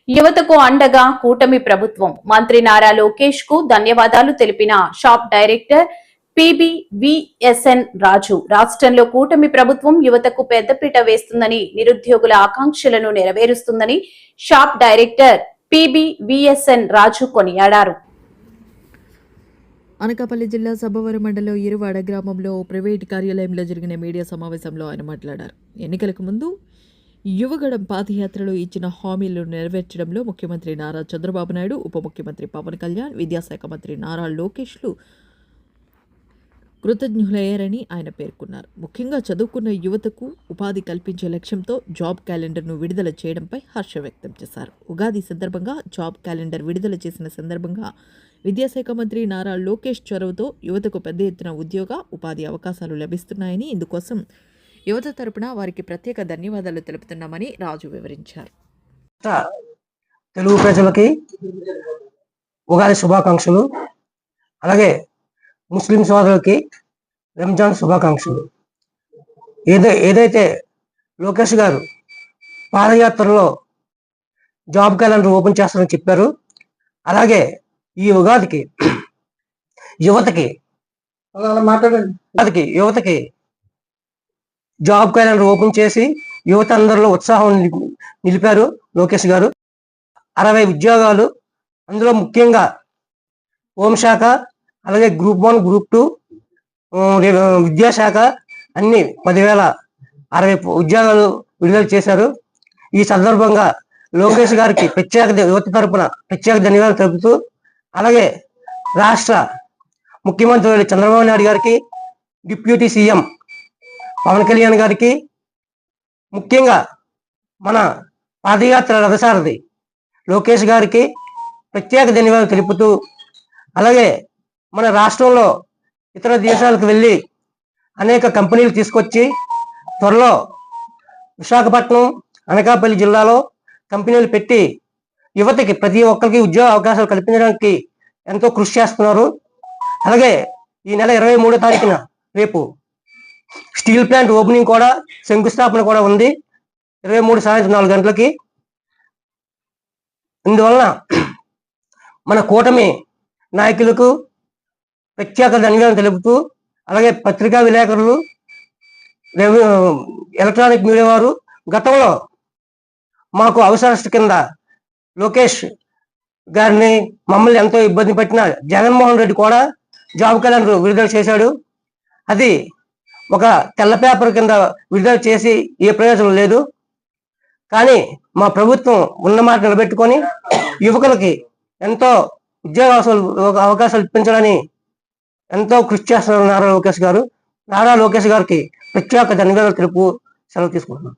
యువతకు అండగా కూటమి ప్రభుత్వం. మంత్రి నారా లోకేష్ కు ధన్యవాదాలు తెలిపిన షాప్ డైరెక్టర్ పిబివిఎస్ఎన్ రాజు. రాష్ట్రంలో కూటమి ప్రభుత్వం యువతకు పెద్దపీట వేస్తుందని, నిరుద్యోగుల ఆకాంక్షలను నెరవేరుస్తుందని షాప్ డైరెక్టర్ పిబివిఎస్ఎన్ రాజు కొనియాడారు. అనకాపల్లి జిల్లా సబ్బవరం మండలం ఇరువాడ గ్రామంలో ప్రైవేటు కార్యాలయంలో జరిగిన మీడియా సమావేశంలో ఆయన మాట్లాడారు. ఎన్నికలకు ముందు యువగడం పాదయాత్రలో ఇచ్చిన హామీలను నెరవేర్చడంలో ముఖ్యమంత్రి నారా చంద్రబాబు నాయుడు, ఉప ముఖ్యమంత్రి పవన్ కళ్యాణ్, విద్యాశాఖ మంత్రి నారా లోకేష్లు కృతజ్ఞులయ్యారని ఆయన పేర్కొన్నారు. ముఖ్యంగా చదువుకున్న యువతకు ఉపాధి కల్పించే లక్ష్యంతో జాబ్ క్యాలెండర్ను విడుదల చేయడంపై హర్షం వ్యక్తం చేశారు. ఉగాది సందర్భంగా జాబ్ క్యాలెండర్ విడుదల చేసిన సందర్భంగా విద్యాశాఖ మంత్రి నారా లోకేష్ చొరవతో యువతకు పెద్ద ఎత్తున ఉద్యోగ ఉపాధి అవకాశాలు లభిస్తున్నాయని, ఇందుకోసం యువత తరపున వారికి ప్రత్యేక ధన్యవాదాలు తెలుపుతున్నామని రాజు వివరించారు. తెలుగు ప్రజలకి ఉగాది శుభాకాంక్షలు, అలాగే ముస్లిం సోదరులకి రంజాన్ శుభాకాంక్షలు. ఏదైతే లోకేష్ గారు పాదయాత్రలో జాబ్ క్యాలెండర్ ఓపెన్ చేస్తారని చెప్పారు, అలాగే ఈ ఉగాదికి యువతకి జాబ్ క్యాలెండర్ ఓపెన్ చేసి యువత అందరిలో ఉత్సాహం నిలిపారు లోకేష్ గారు. 60 ఉద్యోగాలు, అందులో ముఖ్యంగా హోంశాఖ, అలాగే గ్రూప్ 1, గ్రూప్ 2, విద్యాశాఖ అన్ని 10,060 ఉద్యోగాలు విడుదల చేశారు. ఈ సందర్భంగా లోకేష్ గారికి యువత తరపున ప్రత్యేక ధన్యవాదాలు తెలుపుతూ, అలాగే రాష్ట్ర ముఖ్యమంత్రి చంద్రబాబు నాయుడు గారికి, డిప్యూటీ సీఎం పవన్ కళ్యాణ్ గారికి, ముఖ్యంగా మన పాదయాత్ర రథసారథి లోకేష్ గారికి ప్రత్యేక ధన్యవాదాలు తెలుపుతూ, అలాగే మన రాష్ట్రంలో ఇతర దేశాలకు వెళ్ళి అనేక కంపెనీలు తీసుకొచ్చి త్వరలో విశాఖపట్నం, అనకాపల్లి జిల్లాలో కంపెనీలు పెట్టి యువతకి ప్రతి ఒక్కరికి ఉద్యోగ అవకాశాలు కల్పించడానికి ఎంతో కృషి చేస్తున్నారు. అలాగే ఈ నెల 23వ తారీఖున రేపు స్టీల్ ప్లాంట్ ఓపెనింగ్ కూడా, శంకుస్థాపన కూడా ఉంది, 23 సాయంత్రం 4 గంటలకి. ఇందువలన మన కూటమి నాయకులకు ప్రత్యేక ధన్యవాదాలు తెలుపుతూ, అలాగే పత్రికా విలేకరులు, ఎలక్ట్రానిక్ మీడియా వారు గతంలో మాకు అవసరస్ట్ కింద లోకేష్ గారిని మమ్మల్ని ఎంతో ఇబ్బంది పెట్టిన జగన్మోహన్ రెడ్డి కూడా జాబ్ క్యాలెండర్ విడుదల చేశాడు. అది ఒక తెల్ల పేపర్ కింద విడుదల చేసి ఏ ప్రయోజనం లేదు. కానీ మా ప్రభుత్వం ఉన్న మాట నిలబెట్టుకొని యువకులకి ఎంతో ఉద్యోగ అవకాశాలు ఇప్పించాలని ఎంతో కృషి చేస్తున్నారు నారా లోకేష్ గారు. నారా లోకేష్ గారికి ప్రత్యేక ధన్యవాదాలు తెలుపు సెలవు తీసుకుంటున్నాను.